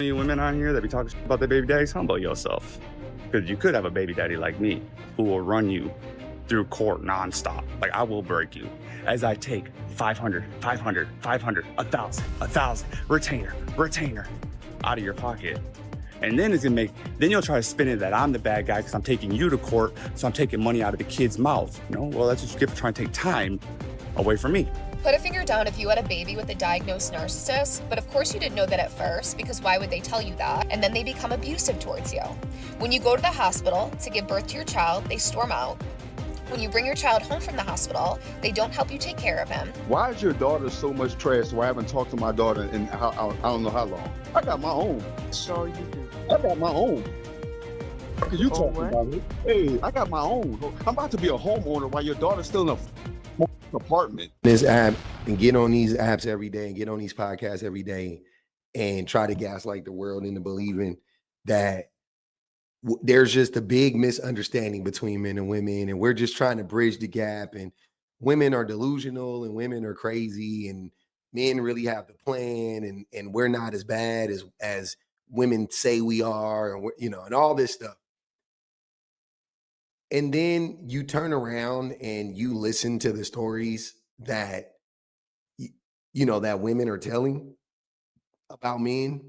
Any women on here that be talking about their baby daddies, humble yourself. Because you could have a baby daddy like me who will run you through court nonstop. Like, I will break you as I take 500, 500, 500, 1,000, retainer out of your pocket. And then then you'll try to spin it that I'm the bad guy because I'm taking you to court, so I'm taking money out of the kid's mouth. Well, that's what you get for trying to take time away from me. Put a finger down if you had a baby with a diagnosed narcissist, but of course you didn't know that at first, because why would they tell you that? And then they become abusive towards you. When you go to the hospital to give birth to your child, they storm out. When you bring your child home from the hospital, they don't help you take care of him. Why is your daughter so much trash? Why I haven't talked to my daughter in I don't know how long. I got my own. So you do. I got my own. What are you talking what? about it? Hey, I got my own. I'm about to be a homeowner while your daughter's still in a apartment. This app and get on these apps every day and get on these podcasts every day and try to gaslight the world into believing that there's just a big misunderstanding between men and women, and we're just trying to bridge the gap, and women are delusional and women are crazy and men really have the plan, and we're not as bad as women say we are, and and all this stuff. And then you turn around and you listen to the stories that that women are telling about men.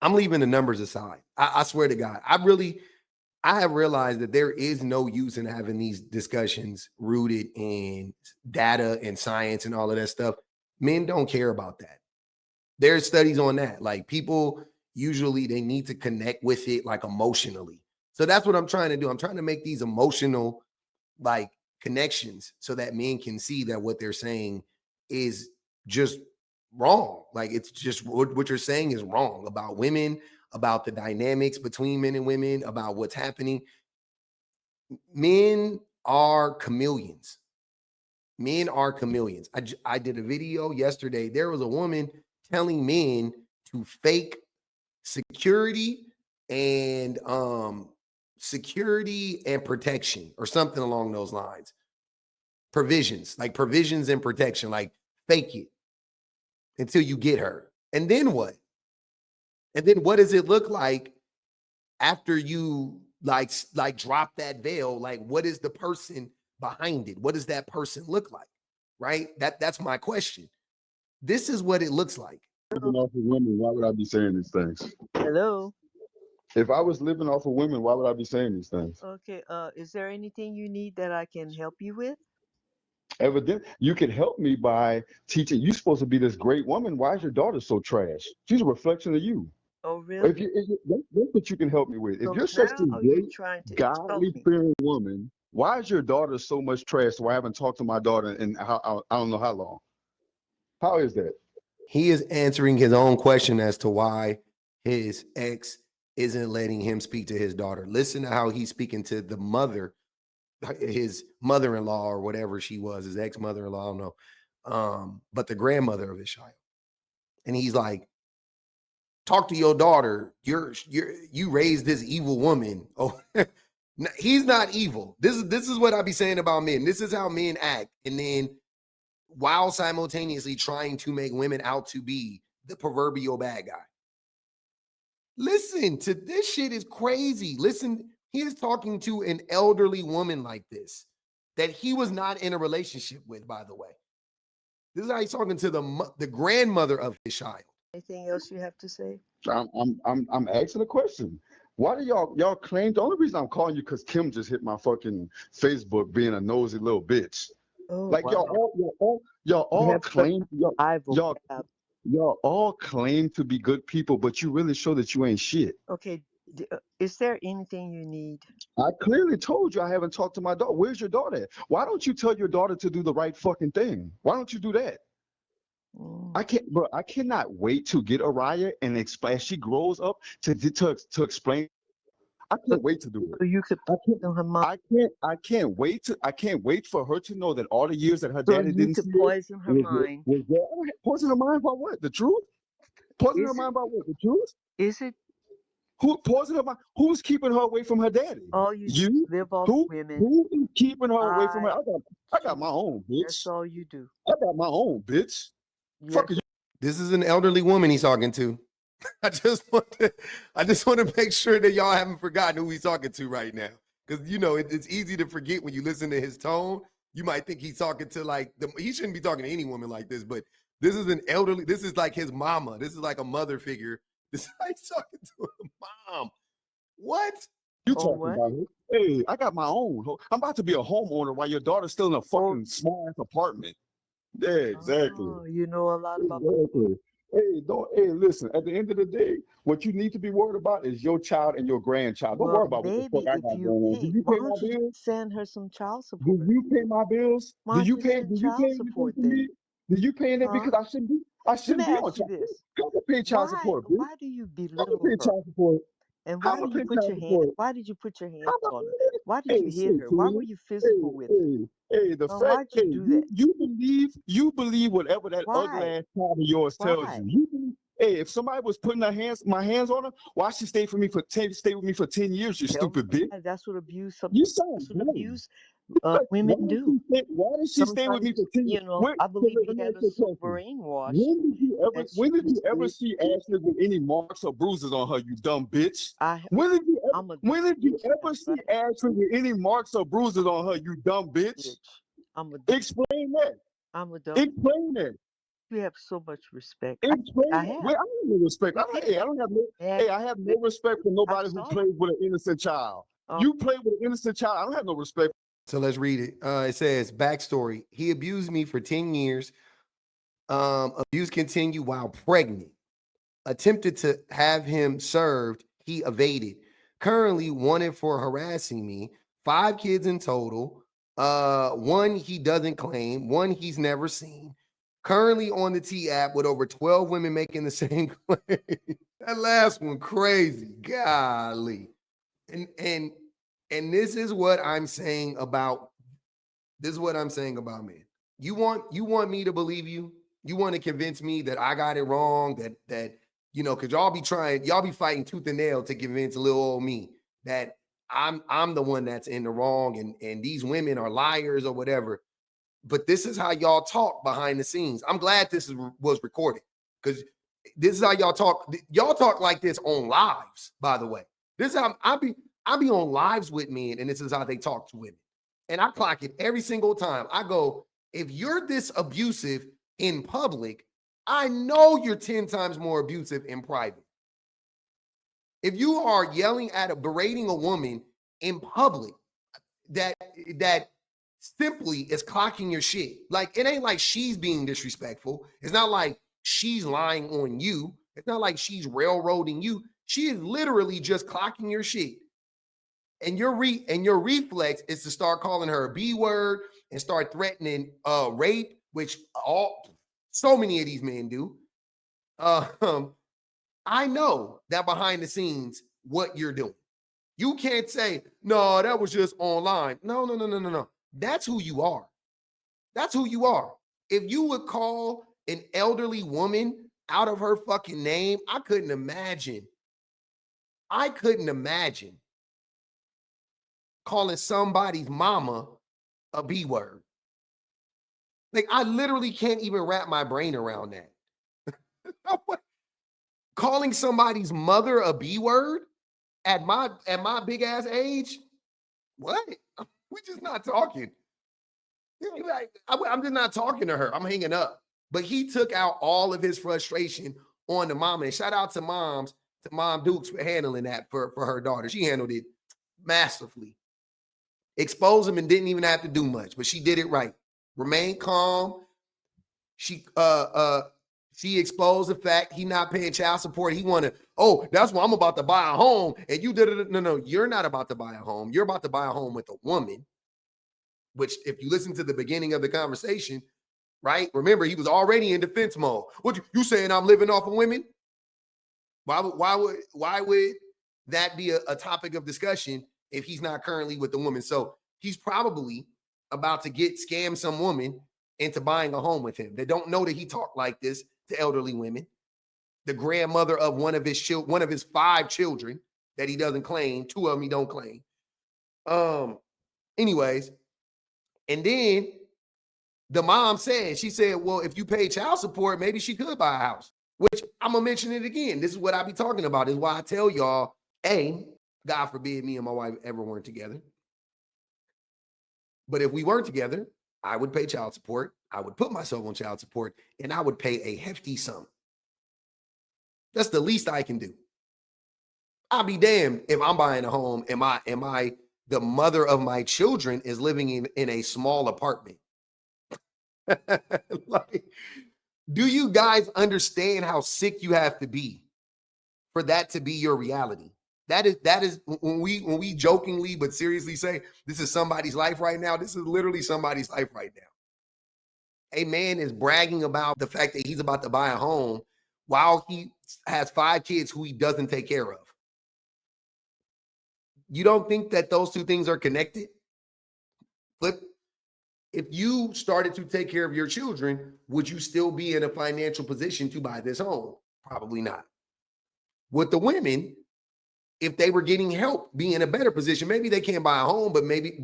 I'm leaving the numbers aside. I swear to God, I have realized that there is no use in having these discussions rooted in data and science and all of that stuff. Men don't care about that. There's studies on that. Like, people usually they need to connect with it like emotionally. So that's what I'm trying to do. I'm trying to make these emotional like connections so that men can see that what they're saying is just wrong. Like, it's just what you're saying is wrong about women, about the dynamics between men and women, about what's happening. Men are chameleons. Men are chameleons. I did a video yesterday. There was a woman telling men to fake security and protection or something along those lines. Provisions and protection, like fake it until you get her. And then what? And then what does it look like after you like drop that veil? Like, what is the person behind it? What does that person look like? Right? That's my question. This is what it looks like. Living off of women, why would I be saying these things? Hello. If I was living off of women, why would I be saying these things? Okay. Is there anything you need that I can help you with? Evidently, you can help me by teaching. You're supposed to be this great woman. Why is your daughter so trash? She's a reflection of you. Oh, really? That's what you can help me with. So If you're such a now you're great, trying to insult godly me. fearing woman, why is your daughter so much trash? Why I haven't talked to my daughter in I don't know how long. How is that? He is answering his own question as to why his ex isn't letting him speak to his daughter. Listen to how he's speaking to the mother, his mother-in-law or whatever she was, his ex-mother-in-law, I don't know, but the grandmother of his child. And he's like, talk to your daughter. You raised this evil woman. Oh, he's not evil. This is what I be saying about men. This is how men act. And then while simultaneously trying to make women out to be the proverbial bad guy. Listen to this shit is crazy. Listen, he is talking to an elderly woman like this that he was not in a relationship with, by the way. This is how he's talking to the grandmother of his child. Anything else you have to say? I'm asking a question. Why do y'all claim? The only reason I'm calling you because Kim just hit my fucking Facebook being a nosy little bitch. Oh, Like, wow. y'all all claim Y'all. y'all all claim to be good people, but you really show that you ain't shit. Okay. Is there anything you need? I clearly told you I haven't talked to my daughter. Where's your daughter at? Why don't you tell your daughter to do the right fucking thing? Why don't you do that? I cannot wait to get Araya and explain as she grows up to explain. I can't wait to do So it. you could put it on her mind. I can't wait for her to know that all the years that her So daddy you didn't could see poison her mind. poison her mind about what? The truth? Poison Is her it? mind about what? The truth? Is it Who poison her mind? Who's keeping her away from her daddy? all you do You? is live off Who? women? Who is keeping her away from her? I I got my own, That's bitch. all you do. I got my own, bitch. Yes. Fuck you. This is an elderly woman he's talking to. I just want to make sure that y'all haven't forgotten who he's talking to right now. Because, you know, it's easy to forget when you listen to his tone. You might think he's talking to like, he shouldn't be talking to any woman like this, but this is an elderly, this is like his mama. This is like a mother figure. This is like talking to a mom. What? You Oh, talking what? about it? Hey, I got my own. I'm about to be a homeowner while your daughter's still in a fucking small ass apartment. Yeah, exactly. Oh, you know a lot about Exactly. Hey, listen, at the end of the day, what you need to be worried about is your child and your grandchild. Don't Well, worry about what the fuck baby, I if got you, going on. Do hey, you why pay my don't you bills? just send her some child Do support? you pay my bills? Why don't you send Do you pay child anything support for then? me? Do you paying it Huh? because I Let me shouldn't be on ask you child support. this. I'm gonna pay child support, bitch. Why do you I'm gonna belittle pay her? child support. And I'm why do gonna you pay put child your hand, support. why did you put your hands I'm a, on her? Why did you hey, hit shit, her? Why were Tina. you Hey, physical with her? the fact, Why'd you do that? you believe whatever that ugly Why? ass child of yours tells Why? you. You believe, hey, if somebody was putting my hands on her, why she stay with me for 10 years, you Tell me stupid bitch? why. That's what abuse, You sound that's what dumb. abuse Like, women do. why did she stay with me Sometimes, for 10 years? you know, I So believe let he me had ask her you a so question. brainwashed that she When did you just ever did. see Ashley with any marks or bruises on her, you dumb bitch? I, I'm a When did you bitch now, ever see right? Ashley with any marks or bruises on her, you dumb bitch? Bitch. I'm a, Explain that. I'm a dumb. Explain that. You have so much respect. Explain I that. have. Well, I don't have no respect. You did. I don't have no. And Hey, I have no respect for I'm nobody who sorry. plays with an innocent child. You play with an innocent child. I don't have no respect. So let's read it. It says, backstory. He abused me for 10 years. Abuse continued while pregnant. Attempted to have him served. He evaded. Currently wanted for harassing me. 5 kids in total. One he doesn't claim. One he's never seen. Currently on the T app with over 12 women making the same claim. That last one crazy. Golly. And this is what I'm saying about men. You want me to believe you? You want to convince me that I got it wrong, that you know, because y'all be fighting tooth and nail to convince little old me that I'm the one that's in the wrong and these women are liars or whatever. But this is how y'all talk behind the scenes. I'm glad was recorded because this is how y'all talk. Y'all talk like this on lives, by the way. This is how I be on lives with men, and this is how they talk to women. And I clock it every single time. I go, if you're this abusive in public, I know you're 10 times more abusive in private. If you are yelling at berating a woman in public, that simply is clocking your shit. Like, it ain't like she's being disrespectful. It's not like she's lying on you. It's not like she's railroading you. She is literally just clocking your shit. And your reflex is to start calling her a B word and start threatening rape, which so many of these men do. I know that behind the scenes what you're doing. You can't say, no, that was just online. No. That's who you are. That's who you are. If you would call an elderly woman out of her fucking name, I couldn't imagine calling somebody's mama a B word. Like, I literally can't even wrap my brain around that. Calling somebody's mother a B word at my big ass age? What? We're just not talking. I'm just not talking to her. I'm hanging up. But he took out all of his frustration on the mama. And shout out to Mom Dukes for handling that for her daughter. She handled it masterfully. Exposed him and didn't even have to do much, but she did it right. Remain calm. She exposed the fact he not paying child support. He wanted, oh, that's why I'm about to buy a home. And you did it. No, you're not about to buy a home. You're about to buy a home with a woman, which if you listen to the beginning of the conversation, right? Remember, he was already in defense mode. What you saying I'm living off of women? Why would that be a topic of discussion if he's not currently with the woman? So he's probably about to scam some woman into buying a home with him. They don't know that he talked like this to elderly women. The grandmother of one of his 5 children that he doesn't claim. 2 of them he don't claim. Anyways, and then the mom said, she said, well, if you pay child support, maybe she could buy a house, which I'm gonna mention it again. This is what I be talking about. This is why I tell y'all, God forbid me and my wife ever weren't together. But if we weren't together, I would pay child support. I would put myself on child support, and I would pay a hefty sum. That's the least I can do. I'll be damned if I'm buying a home. Am I the mother of my children is living in a small apartment? Like, do you guys understand how sick you have to be for that to be your reality? That is when we jokingly but seriously say this is somebody's life right now. This is literally somebody's life right now. A man is bragging about the fact that he's about to buy a home while he has 5 kids who he doesn't take care of. You don't think that those two things are connected? But if you started to take care of your children, would you still be in a financial position to buy this home? Probably not. With the women, if they were getting help, be in a better position. Maybe they can't buy a home, but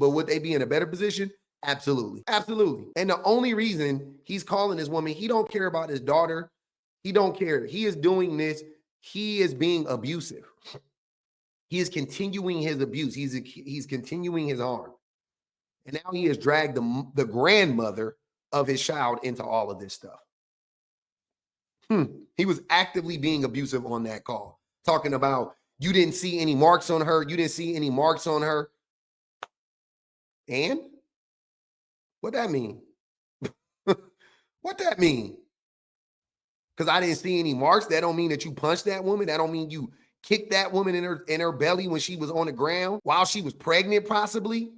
would they be in a better position? Absolutely. Absolutely. And the only reason he's calling this woman, he don't care about his daughter. He don't care. He is doing this. He is being abusive. He is continuing his abuse. He's continuing his harm. And now he has dragged the grandmother of his child into all of this stuff. He was actively being abusive on that call, talking about you didn't see any marks on her. You didn't see any marks on her. And what that mean? What that mean? Because I didn't see any marks. That don't mean that you punched that woman. That don't mean you kicked that woman in her belly when she was on the ground while she was pregnant, possibly.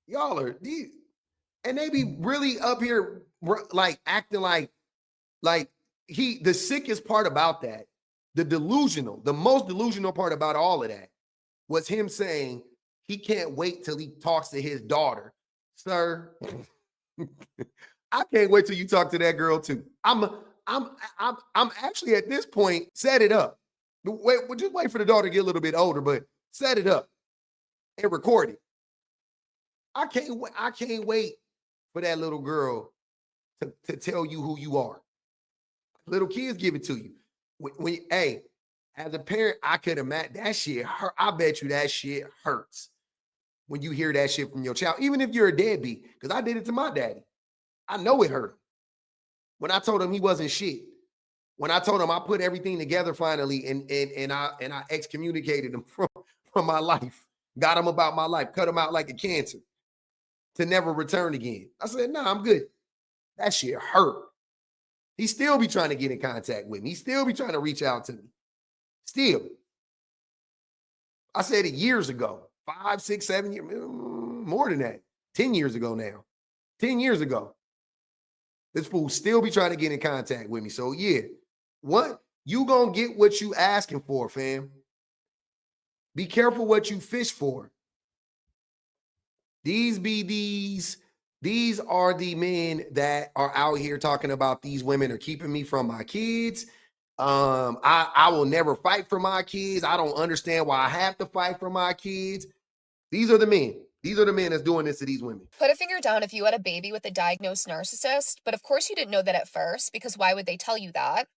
Y'all are these, and they be really up here like acting like the sickest part about that, the most delusional part about all of that was him saying he can't wait till he talks to his daughter. Sir, I can't wait till you talk to that girl too. I'm actually at this point, set it up. Just wait for the daughter to get a little bit older, but set it up and record it. I can't wait for that little girl to tell you who you are. Little kids give it to you. Hey, as a parent, I could imagine that shit hurt. I bet you that shit hurts when you hear that shit from your child, even if you're a deadbeat, because I did it to my daddy. I know it hurt him. When I told him he wasn't shit, when I told him I put everything together finally and I excommunicated him from my life, got him about my life, cut him out like a cancer to never return again. I said, nah, I'm good. That shit hurt. He still be trying to get in contact with me. He still be trying to reach out to me. Still. I said it years ago, 5, 6, 7 years, more than that, 10 years ago now. 10 years ago. This fool still be trying to get in contact with me. So yeah, what? You gonna get what you asking for, fam. Be careful what you fish for. These are the men that are out here talking about these women are keeping me from my kids. I will never fight for my kids. I don't understand why I have to fight for my kids. These are the men. These are the men that's doing this to these women. Put a finger down if you had a baby with a diagnosed narcissist, but of course you didn't know that at first, because why would they tell you that?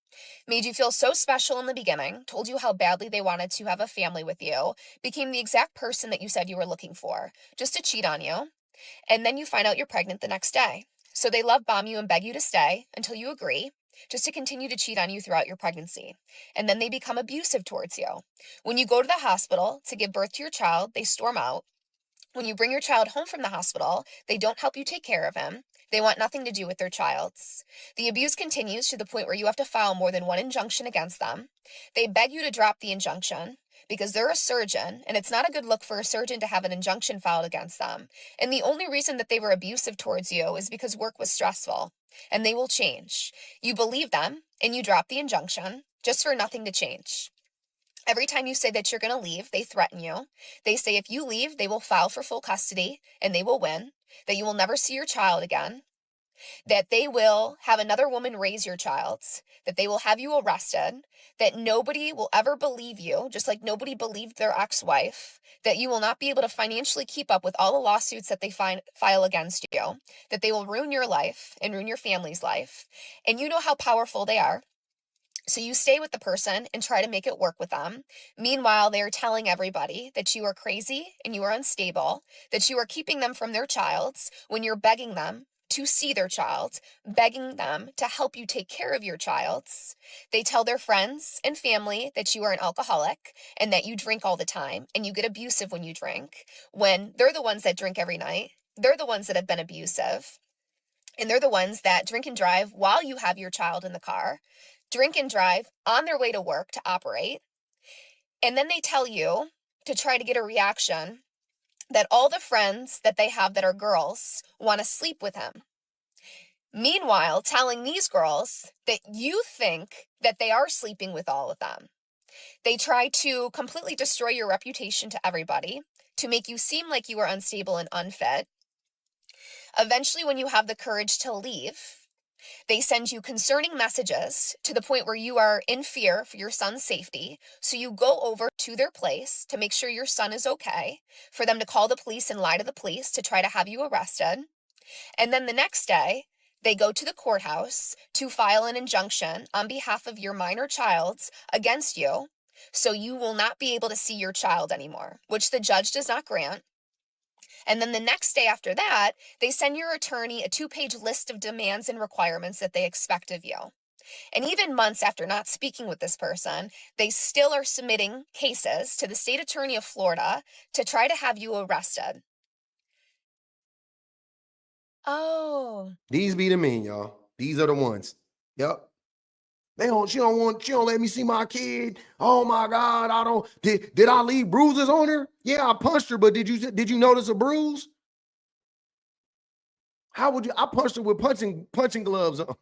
Made you feel so special in the beginning, told you how badly they wanted to have a family with you, became the exact person that you said you were looking for, just to cheat on you. And then you find out you're pregnant the next day. So they love bomb you and beg you to stay until you agree, just to continue to cheat on you throughout your pregnancy. And then they become abusive towards you. When you go to the hospital to give birth to your child, they storm out. When you bring your child home from the hospital, they don't help you take care of him. They want nothing to do with their child's. The abuse continues to the point where you have to file more than one injunction against them. They beg you to drop the injunction because they're a surgeon, and it's not a good look for a surgeon to have an injunction filed against them. And the only reason that they were abusive towards you is because work was stressful, and they will change. You believe them, and you drop the injunction just for nothing to change. Every time you say that you're going to leave, they threaten you. They say if you leave, they will file for full custody and they will win, that you will never see your child again. that they will have another woman raise your child, that they will have you arrested, that nobody will ever believe you, just like nobody believed their ex-wife, that you will not be able to financially keep up with all the lawsuits that they file against you, that they will ruin your life and ruin your family's life. And you know how powerful they are. So you stay with the person and try to make it work with them. Meanwhile, they are telling everybody that you are crazy and you are unstable, that you are keeping them from their child when you're begging them to see their child, begging them to help you take care of your child. They tell their friends and family that you are an alcoholic and that you drink all the time and you get abusive when you drink, when they're the ones that drink every night. They're the ones that have been abusive. And they're the ones that drink and drive while you have your child in the car, drink and drive on their way to work to operate. And then they tell you, to try to get a reaction, that all the friends that they have that are girls want to sleep with him. Meanwhile, telling these girls that you think that they are sleeping with all of them. They try to completely destroy your reputation to everybody, to make you seem like you are unstable and unfit. Eventually, when you have the courage to leave, they send you concerning messages to the point where you are in fear for your son's safety. So you go over to their place to make sure your son is okay, for them to call the police and lie to the police to try to have you arrested. And then the next day, they go to the courthouse to file an injunction on behalf of your minor child against you, so you will not be able to see your child anymore, which the judge does not grant. And then the next day after that, they send your attorney a 2-page list of demands and requirements that they expect of you. And even months after not speaking with this person, they still are submitting cases to the state attorney of Florida to try to have you arrested. Oh. These be the men, y'all. These are the ones. Yep. She don't let me see my kid. Oh my God, did I leave bruises on her? Yeah, I punched her, but did you notice a bruise? How would you? I punched her with punching gloves on.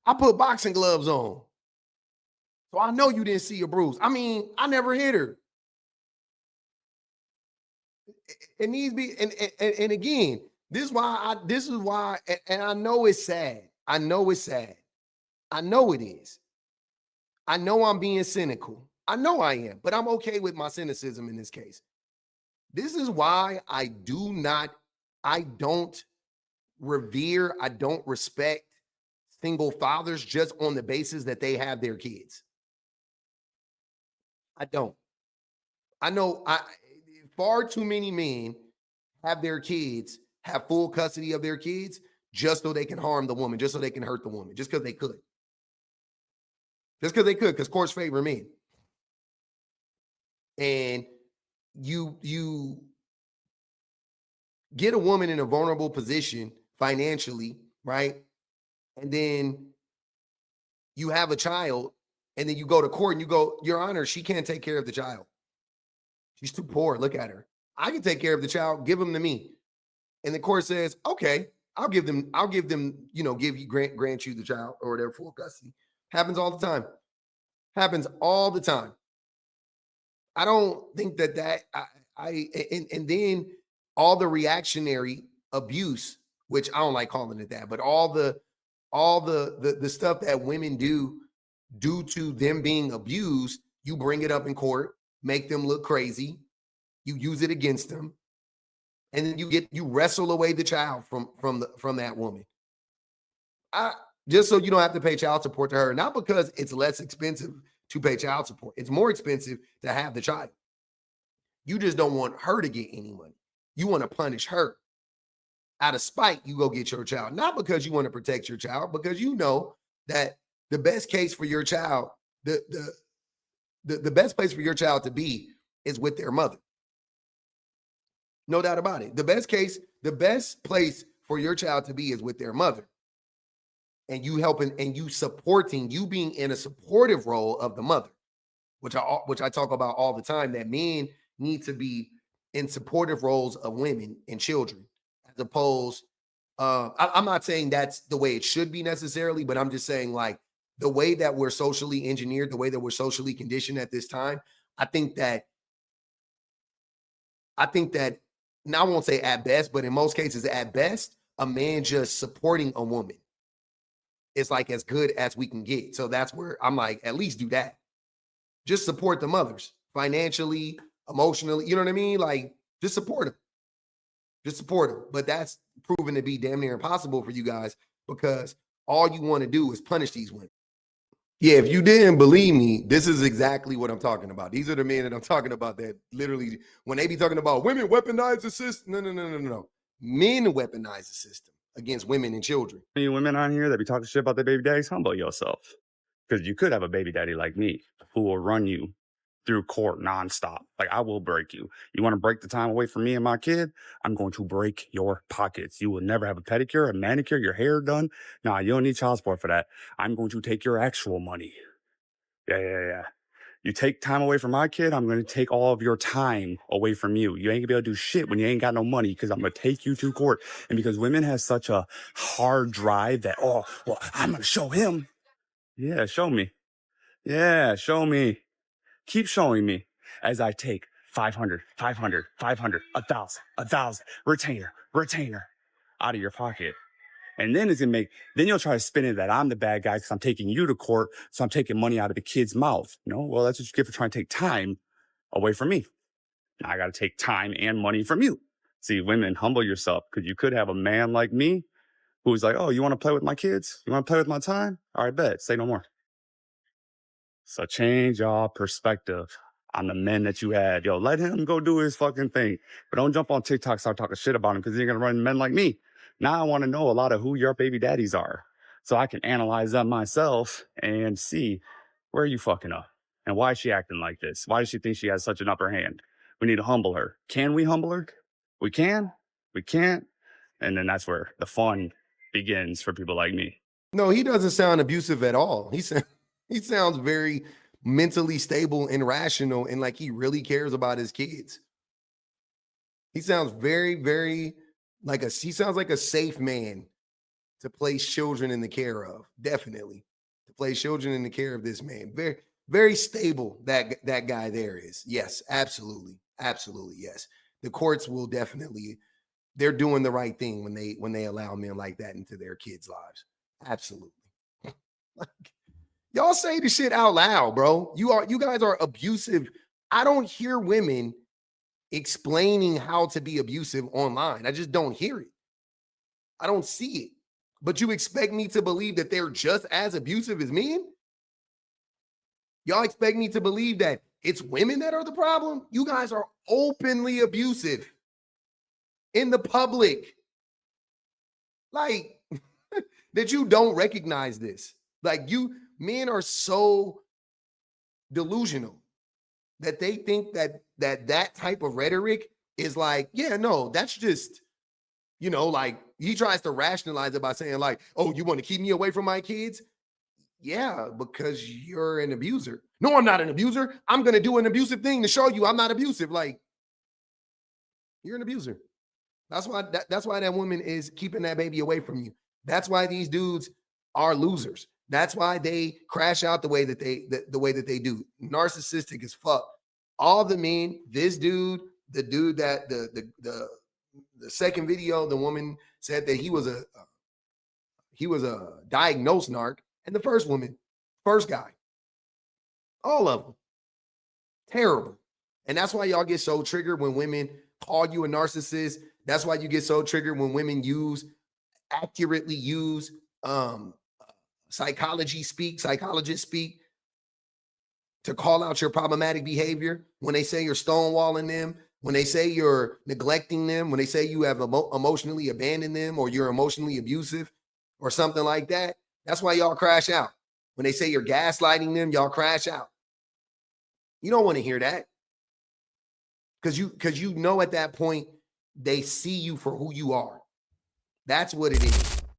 I put boxing gloves on. So I know you didn't see a bruise. I mean, I never hit her. And these be and again, this is why, and I know it's sad. I know it's sad. I know it is. I know I'm being cynical. I know I am, but I'm okay with my cynicism in this case. This is why I don't revere, I don't respect single fathers just on the basis that they have their kids. I don't. I know far too many men have their kids, have full custody of their kids just so they can harm the woman, just so they can hurt the woman, just because they could. Just because they could, because courts favor men. And you get a woman in a vulnerable position financially, right? And then you have a child, and then you go to court and you go, Your Honor, she can't take care of the child. She's too poor. Look at her. I can take care of the child. Give them to me. And the court says, okay, I'll give them, grant you the child or whatever, full custody. Happens all the time. Happens all the time. I don't think that and then all the reactionary abuse, which I don't like calling it that, but all the stuff that women do due to them being abused, you bring it up in court, make them look crazy, you use it against them, and then you wrestle away the child from that woman. Just so you don't have to pay child support to her, not because it's less expensive to pay child support. It's more expensive to have the child. You just don't want her to get any money. You want to punish her. Out of spite, you go get your child. Not because you want to protect your child, because you know that the best case for your child, the best place for your child to be is with their mother. No doubt about it. The best place for your child to be is with their mother. And you helping and you supporting, you being in a supportive role of the mother, which I talk about all the time, that men need to be in supportive roles of women and children, as opposed, I'm not saying that's the way it should be necessarily, but I'm just saying, like, the way that we're socially engineered, the way that we're socially conditioned at this time, I think that, now I won't say at best, but in most cases at best, a man just supporting a woman is like as good as we can get. So that's where I'm like, at least do that. Just support the mothers financially, emotionally. You know what I mean? Like, just support them. Just support them. But that's proven to be damn near impossible for you guys because all you want to do is punish these women. Yeah, if you didn't believe me, this is exactly what I'm talking about. These are the men that I'm talking about that literally, when they be talking about women weaponize the system, no. Men weaponize the system against women and children. Any women on here that be talking shit about their baby daddies, humble yourself. Because you could have a baby daddy like me who will run you through court nonstop. Like, I will break you. You want to break the time away from me and my kid? I'm going to break your pockets. You will never have a pedicure, a manicure, your hair done. Nah, you don't need child support for that. I'm going to take your actual money. Yeah. You take time away from my kid, I'm going to take all of your time away from you. You ain't gonna be able to do shit when you ain't got no money because I'm going to take you to court. And because women have such a hard drive that, oh, well, I'm going to show him. Yeah, show me. Yeah, show me. Keep showing me as I take 500, 1,000, retainer out of your pocket. And then then you'll try to spin it that I'm the bad guy because I'm taking you to court. So I'm taking money out of the kid's mouth. No, well, that's what you get for trying to take time away from me. Now I got to take time and money from you. See, women, humble yourself because you could have a man like me who's like, oh, you want to play with my kids? You want to play with my time? All right, bet. Say no more. So change your perspective on the men that you had. Yo, let him go do his fucking thing. But don't jump on TikTok and start talking shit about him because you're going to run men like me. Now I want to know a lot of who your baby daddies are so I can analyze them myself and see where are you fucking up and why is she acting like this? Why does she think she has such an upper hand? We need to humble her. Can we humble her? We can. We can't. And then that's where the fun begins for people like me. No, he doesn't sound abusive at all. He sounds very mentally stable and rational and like he really cares about his kids. He sounds very, very he sounds like a safe man to place children in the care of. Definitely. To place children in the care of this man. Very, very stable that guy there is. Yes, absolutely. Absolutely, yes. The courts will definitely, they're doing the right thing when they allow men like that into their kids' lives. Absolutely. Like, y'all say the shit out loud, bro. You guys are abusive. I don't hear women explaining how to be abusive online. I just don't hear it. I don't see it. But you expect me to believe that they're just as abusive as men? Y'all expect me to believe that it's women that are the problem? You guys are openly abusive in the public. Like, that you don't recognize this. Like, men are so delusional that they think that type of rhetoric is like, yeah, no, that's just, like he tries to rationalize it by saying like, oh, you want to keep me away from my kids? Yeah, because you're an abuser. No, I'm not an abuser. I'm going to do an abusive thing to show you I'm not abusive. Like, you're an abuser. That's why that woman is keeping that baby away from you. That's why these dudes are losers. That's why they crash out the way that they do. Narcissistic as fuck. All the men, this dude, the dude that the second video, the woman said that he was a diagnosed narc, and the first guy, all of them, terrible. And that's why y'all get so triggered when women call you a narcissist. That's why you get so triggered when women accurately use psychologists speak to call out your problematic behavior. When they say you're stonewalling them, when they say you're neglecting them, when they say you have emotionally abandoned them or you're emotionally abusive or something like that, that's why y'all crash out. When they say you're gaslighting them, y'all crash out. You don't want to hear that because you know at that point they see you for who you are. That's what it is.